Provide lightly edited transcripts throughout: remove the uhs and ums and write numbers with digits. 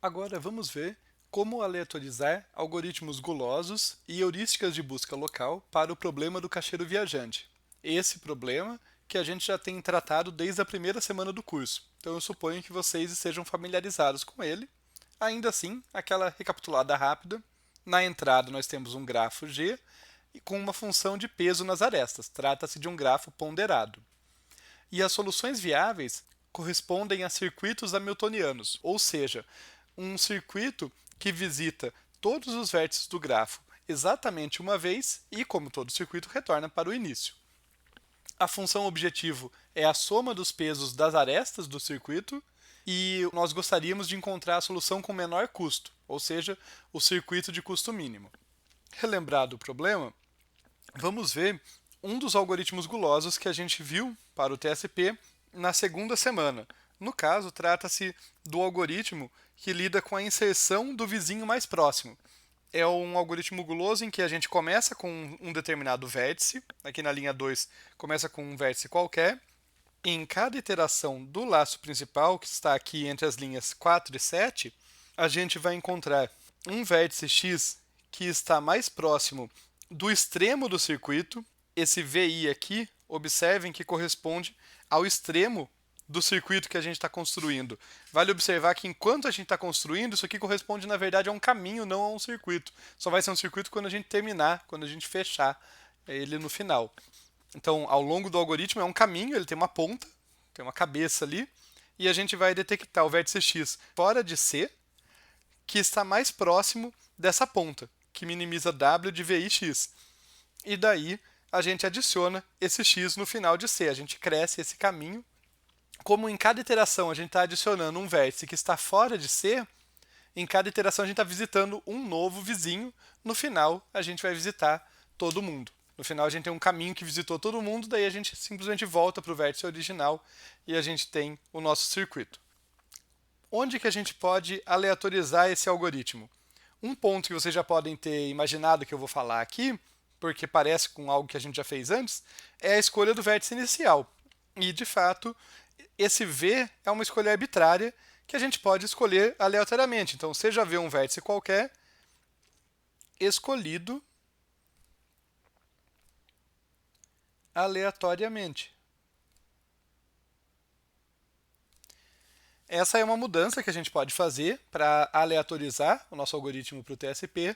Agora vamos ver como aleatorizar algoritmos gulosos e heurísticas de busca local para o problema do caixeiro viajante. Esse problema que a gente já tem tratado desde a primeira semana do curso, então eu suponho que vocês estejam familiarizados com ele. Ainda assim, aquela recapitulada rápida. Na entrada nós temos um grafo G e com uma função de peso nas arestas. Trata-se de um grafo ponderado. E as soluções viáveis correspondem a circuitos hamiltonianos, ou seja, um circuito que visita todos os vértices do grafo exatamente uma vez e, como todo circuito, retorna para o início. A função objetivo é a soma dos pesos das arestas do circuito e nós gostaríamos de encontrar a solução com menor custo, ou seja, o circuito de custo mínimo. Relembrado o problema, vamos ver um dos algoritmos gulosos que a gente viu para o TSP na segunda semana. No caso, trata-se do algoritmo que lida com a inserção do vizinho mais próximo. É um algoritmo guloso em que a gente começa com um determinado vértice, aqui na linha 2 começa com um vértice qualquer, e em cada iteração do laço principal, que está aqui entre as linhas 4 e 7, a gente vai encontrar um vértice x que está mais próximo do extremo do circuito. Esse VI aqui, observem que corresponde ao extremo do circuito que a gente está construindo. Vale observar que enquanto a gente está construindo, isso aqui corresponde, na verdade, a um caminho, não a um circuito. Só vai ser um circuito quando a gente terminar, quando a gente fechar ele no final. Então, ao longo do algoritmo é um caminho, ele tem uma ponta, tem uma cabeça ali, e a gente vai detectar o vértice x fora de C, que está mais próximo dessa ponta, que minimiza W de VIX. E daí a gente adiciona esse x no final de C, a gente cresce esse caminho. Como em cada iteração a gente está adicionando um vértice que está fora de C, em cada iteração a gente está visitando um novo vizinho, no final a gente vai visitar todo mundo. No final a gente tem um caminho que visitou todo mundo, daí a gente simplesmente volta para o vértice original e a gente tem o nosso circuito. Onde que a gente pode aleatorizar esse algoritmo? Um ponto que vocês já podem ter imaginado que eu vou falar aqui, porque parece com algo que a gente já fez antes, é a escolha do vértice inicial. E, de fato, esse V é uma escolha arbitrária que a gente pode escolher aleatoriamente. Então, seja V um vértice qualquer, escolhido aleatoriamente. Essa é uma mudança que a gente pode fazer para aleatorizar o nosso algoritmo para o TSP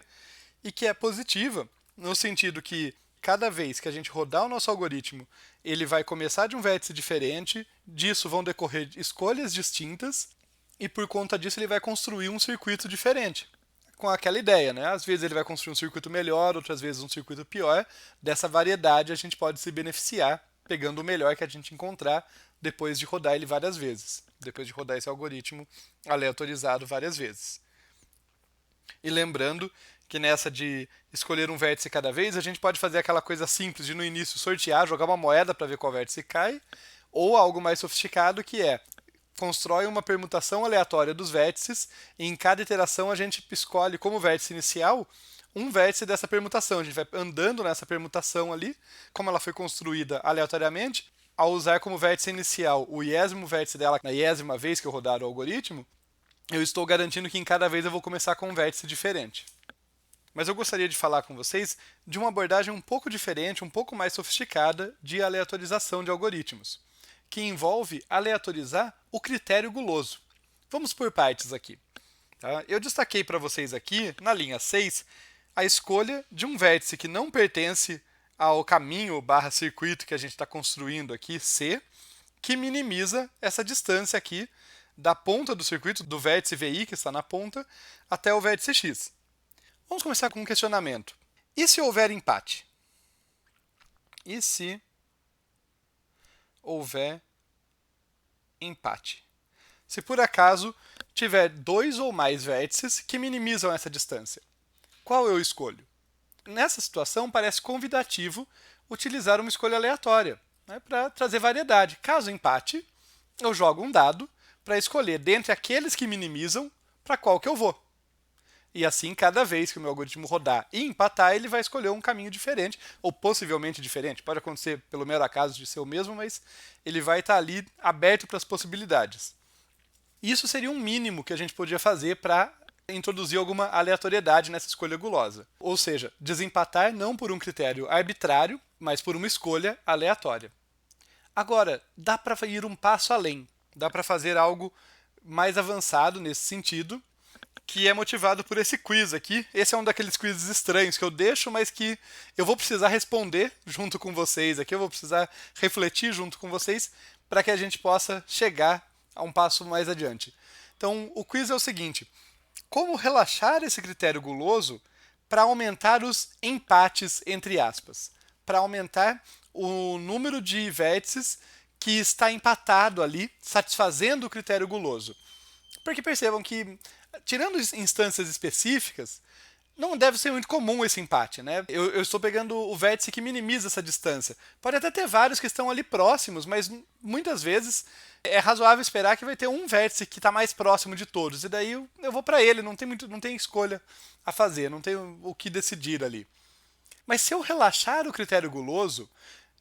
e que é positiva, no sentido que cada vez que a gente rodar o nosso algoritmo, ele vai começar de um vértice diferente, disso vão decorrer escolhas distintas e por conta disso ele vai construir um circuito diferente. Com aquela ideia, né? Às vezes ele vai construir um circuito melhor, outras vezes um circuito pior. Dessa variedade a gente pode se beneficiar pegando o melhor que a gente encontrar depois de rodar ele várias vezes, depois de rodar esse algoritmo aleatorizado várias vezes. E lembrando que nessa de escolher um vértice cada vez, a gente pode fazer aquela coisa simples de no início sortear, jogar uma moeda para ver qual vértice cai, ou algo mais sofisticado que é constrói uma permutação aleatória dos vértices e em cada iteração a gente escolhe como vértice inicial um vértice dessa permutação. A gente vai andando nessa permutação ali, como ela foi construída aleatoriamente, ao usar como vértice inicial o iésimo vértice dela na iésima vez que eu rodar o algoritmo, eu estou garantindo que em cada vez eu vou começar com um vértice diferente. Mas eu gostaria de falar com vocês de uma abordagem um pouco diferente, um pouco mais sofisticada de aleatorização de algoritmos, que envolve aleatorizar o critério guloso. Vamos por partes aqui. Tá? Eu destaquei para vocês aqui, na linha 6, a escolha de um vértice que não pertence ao caminho barra circuito que a gente está construindo aqui, C, que minimiza essa distância aqui da ponta do circuito, do vértice VI, que está na ponta, até o vértice X. Vamos começar com um questionamento. E se houver empate? E se houver empate? Se por acaso tiver dois ou mais vértices que minimizam essa distância, qual eu escolho? Nessa situação, parece convidativo utilizar uma escolha aleatória, né, para trazer variedade. Caso empate, eu jogo um dado para escolher dentre aqueles que minimizam para qual que eu vou. E assim, cada vez que o meu algoritmo rodar e empatar, ele vai escolher um caminho diferente, ou possivelmente diferente. Pode acontecer pelo mero acaso de ser o mesmo, mas ele vai estar ali aberto para as possibilidades. Isso seria um mínimo que a gente podia fazer para introduzir alguma aleatoriedade nessa escolha gulosa. Ou seja, desempatar não por um critério arbitrário, mas por uma escolha aleatória. Agora, dá para ir um passo além. Dá para fazer algo mais avançado nesse sentido, que é motivado por esse quiz aqui. Esse é um daqueles quizzes estranhos que eu deixo, mas que eu vou precisar responder junto com vocês aqui, eu vou precisar refletir junto com vocês para que a gente possa chegar a um passo mais adiante. Então, o quiz é o seguinte: como relaxar esse critério guloso para aumentar os empates, entre aspas, para aumentar o número de vértices que está empatado ali, satisfazendo o critério guloso. Porque percebam que, tirando instâncias específicas, não deve ser muito comum esse empate, né? Eu estou pegando o vértice que minimiza essa distância. Pode até ter vários que estão ali próximos, mas muitas vezes é razoável esperar que vai ter um vértice que está mais próximo de todos. E daí eu vou para ele, não tem escolha a fazer, não tem o que decidir ali. Mas se eu relaxar o critério guloso,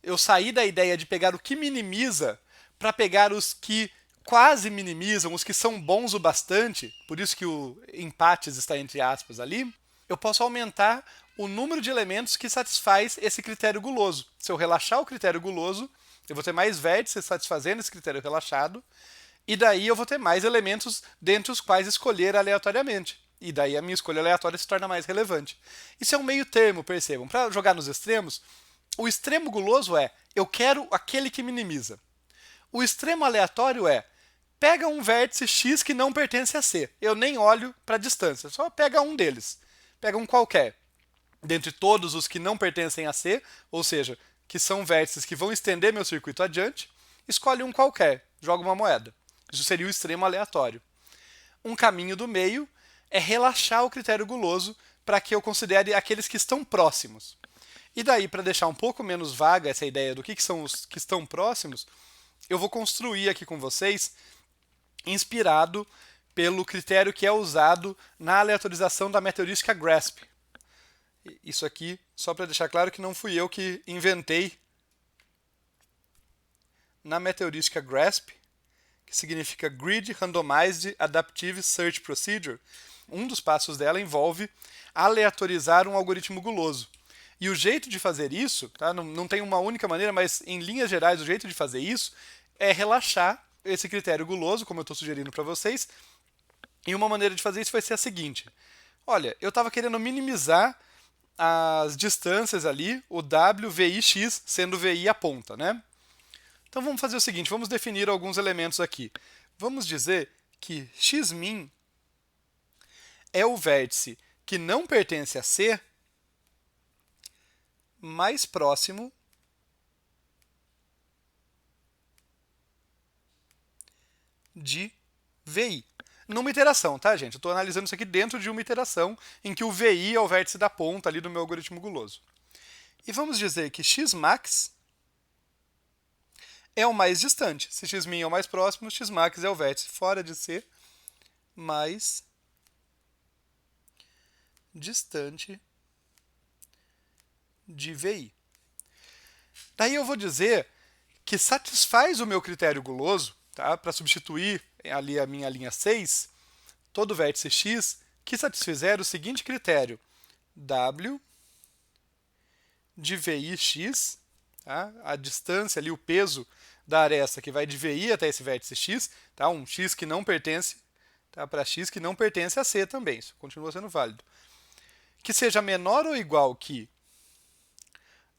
eu sair da ideia de pegar o que minimiza para pegar os que quase minimizam, os que são bons o bastante, por isso que o empates está entre aspas ali, eu posso aumentar o número de elementos que satisfaz esse critério guloso. Se eu relaxar o critério guloso, eu vou ter mais vértices satisfazendo esse critério relaxado, e daí eu vou ter mais elementos dentre os quais escolher aleatoriamente. E daí a minha escolha aleatória se torna mais relevante. Isso é um meio termo, percebam. Para jogar nos extremos, o extremo guloso é eu quero aquele que minimiza. O extremo aleatório é pega um vértice x que não pertence a C. Eu nem olho para a distância, só pega um deles. Pega um qualquer. Dentre todos os que não pertencem a C, ou seja, que são vértices que vão estender meu circuito adiante, escolhe um qualquer, joga uma moeda. Isso seria o extremo aleatório. Um caminho do meio é relaxar o critério guloso para que eu considere aqueles que estão próximos. E daí, para deixar um pouco menos vaga essa ideia do que são os que estão próximos, eu vou construir aqui com vocês, inspirado pelo critério que é usado na aleatorização da meteorística GRASP. Isso aqui, só para deixar claro que não fui eu que inventei. Na meteorística GRASP, que significa Grid Randomized Adaptive Search Procedure, um dos passos dela envolve aleatorizar um algoritmo guloso. E o jeito de fazer isso, tá? Não tem uma única maneira, mas em linhas gerais o jeito de fazer isso é relaxar esse critério guloso, como eu estou sugerindo para vocês. E uma maneira de fazer isso vai ser a seguinte: olha, eu estava querendo minimizar as distâncias ali, o W, VI, X, sendo VI a ponta, né? Então vamos fazer o seguinte, vamos definir alguns elementos aqui. Vamos dizer que Xmin é o vértice que não pertence a C mais próximo de VI. Numa iteração, tá, gente? Eu estou analisando isso aqui dentro de uma iteração em que o VI é o vértice da ponta ali do meu algoritmo guloso. E vamos dizer que Xmax é o mais distante. Se Xmin é o mais próximo, Xmax é o vértice fora de C mais distante de VI. Daí eu vou dizer que satisfaz o meu critério guloso, tá? Para substituir ali a minha linha 6, todo vértice x que satisfizer o seguinte critério: W de VIx, tá? A distância ali, o peso da aresta que vai de VI até esse vértice x, tá? Um x que não pertence, tá? Para x que não pertence a C também, isso continua sendo válido. Que seja menor ou igual que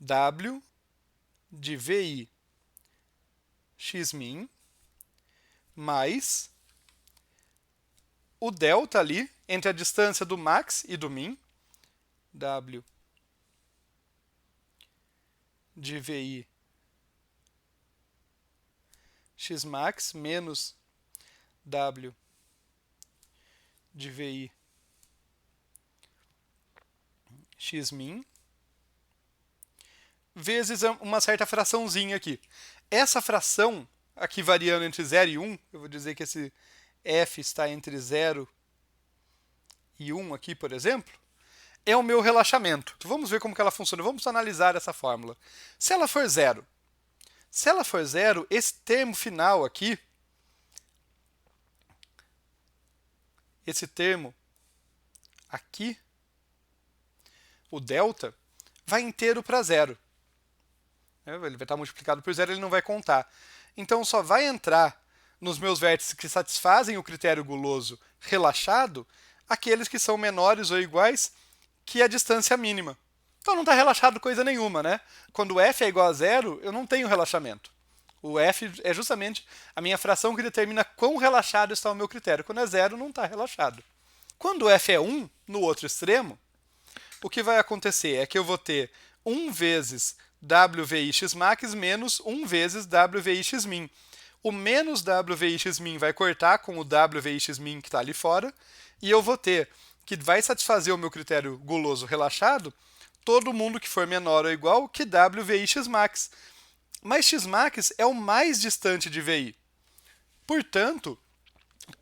W de VI Xmin mais o delta ali entre a distância do max e do min, W de VI Xmax menos W de VI Xmin vezes uma certa fraçãozinha aqui. Essa fração, aqui variando entre 0 e 1, eu vou dizer que esse f está entre 0 e 1 aqui, por exemplo, é o meu relaxamento. Então, vamos ver como que ela funciona. Vamos analisar essa fórmula. Se ela for 0, esse termo final aqui esse termo aqui, o delta, vai inteiro para zero. Ele vai estar multiplicado por zero, ele não vai contar. Então, só vai entrar nos meus vértices que satisfazem o critério guloso relaxado aqueles que são menores ou iguais que a distância mínima. Então, não está relaxado coisa nenhuma, né? Quando f é igual a zero, eu não tenho relaxamento. O f é justamente a minha fração que determina quão relaxado está o meu critério. Quando é zero, não está relaxado. Quando f é 1, no outro extremo, o que vai acontecer é que eu vou ter 1 vezes WVIX-max menos 1 vezes WVIX-min. O menos WVIX-min vai cortar com o WVIX-min que está ali fora, e eu vou ter que vai satisfazer o meu critério guloso relaxado todo mundo que for menor ou igual que WVIX-max. Mas Xmax é o mais distante de VI. Portanto,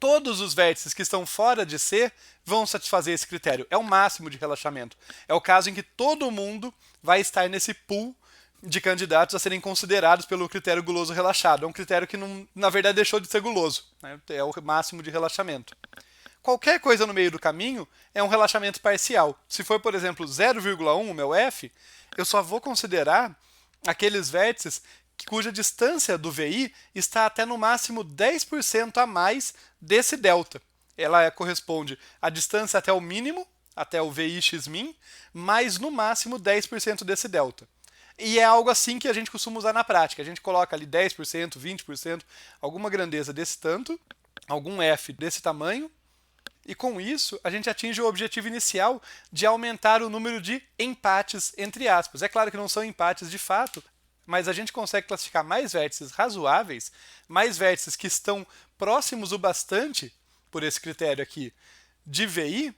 todos os vértices que estão fora de C vão satisfazer esse critério. É o máximo de relaxamento. É o caso em que todo mundo vai estar nesse pool de candidatos a serem considerados pelo critério guloso relaxado. É um critério que, não, na verdade, deixou de ser guloso, né? É o máximo de relaxamento. Qualquer coisa no meio do caminho é um relaxamento parcial. Se for, por exemplo, 0,1 o meu f, eu só vou considerar aqueles vértices cuja distância do VI está até no máximo 10% a mais desse delta. Ela corresponde à distância até o mínimo, até o VIX-min, mais no máximo 10% desse delta. E é algo assim que a gente costuma usar na prática. A gente coloca ali 10%, 20%, alguma grandeza desse tanto, algum f desse tamanho, e com isso a gente atinge o objetivo inicial de aumentar o número de empates, entre aspas. É claro que não são empates de fato, mas a gente consegue classificar mais vértices razoáveis, mais vértices que estão próximos o bastante, por esse critério aqui, de VI,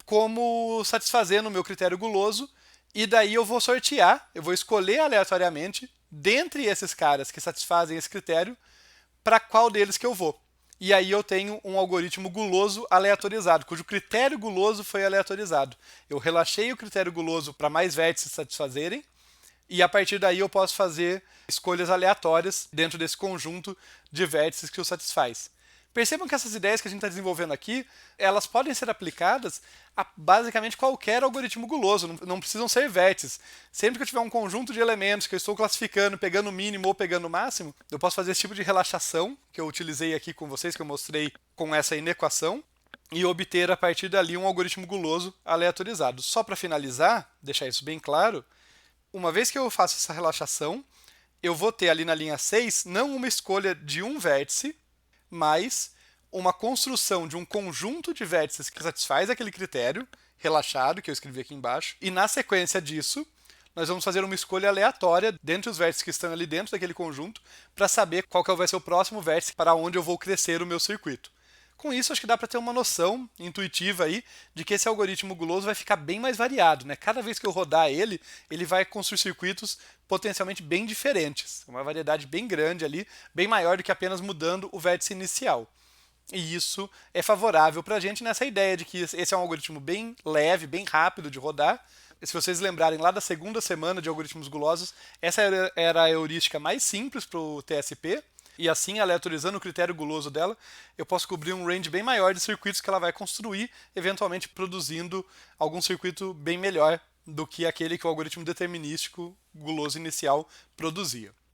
como satisfazendo o meu critério guloso, e daí eu vou sortear, eu vou escolher aleatoriamente, dentre esses caras que satisfazem esse critério, para qual deles que eu vou. E aí eu tenho um algoritmo guloso aleatorizado, cujo critério guloso foi aleatorizado. Eu relaxei o critério guloso para mais vértices satisfazerem, e a partir daí eu posso fazer escolhas aleatórias dentro desse conjunto de vértices que o satisfaz. Percebam que essas ideias que a gente está desenvolvendo aqui, elas podem ser aplicadas a basicamente qualquer algoritmo guloso, não precisam ser vértices. Sempre que eu tiver um conjunto de elementos que eu estou classificando, pegando o mínimo ou pegando o máximo, eu posso fazer esse tipo de relaxação que eu utilizei aqui com vocês, que eu mostrei com essa inequação, e obter a partir dali um algoritmo guloso aleatorizado. Só para finalizar, deixar isso bem claro, uma vez que eu faço essa relaxação, eu vou ter ali na linha 6 não uma escolha de um vértice, mas uma construção de um conjunto de vértices que satisfaz aquele critério relaxado que eu escrevi aqui embaixo. E na sequência disso, nós vamos fazer uma escolha aleatória dentre os vértices que estão ali dentro daquele conjunto para saber qual que vai ser o próximo vértice para onde eu vou crescer o meu circuito. Com isso, acho que dá para ter uma noção intuitiva aí de que esse algoritmo guloso vai ficar bem mais variado, né? Cada vez que eu rodar ele, ele vai construir circuitos potencialmente bem diferentes. Uma variedade bem grande ali, bem maior do que apenas mudando o vértice inicial. E isso é favorável para a gente nessa ideia de que esse é um algoritmo bem leve, bem rápido de rodar. Se vocês lembrarem lá da segunda semana de algoritmos gulosos, essa era a heurística mais simples para o TSP. E assim, aleatorizando o critério guloso dela, eu posso cobrir um range bem maior de circuitos que ela vai construir, eventualmente produzindo algum circuito bem melhor do que aquele que o algoritmo determinístico guloso inicial produzia.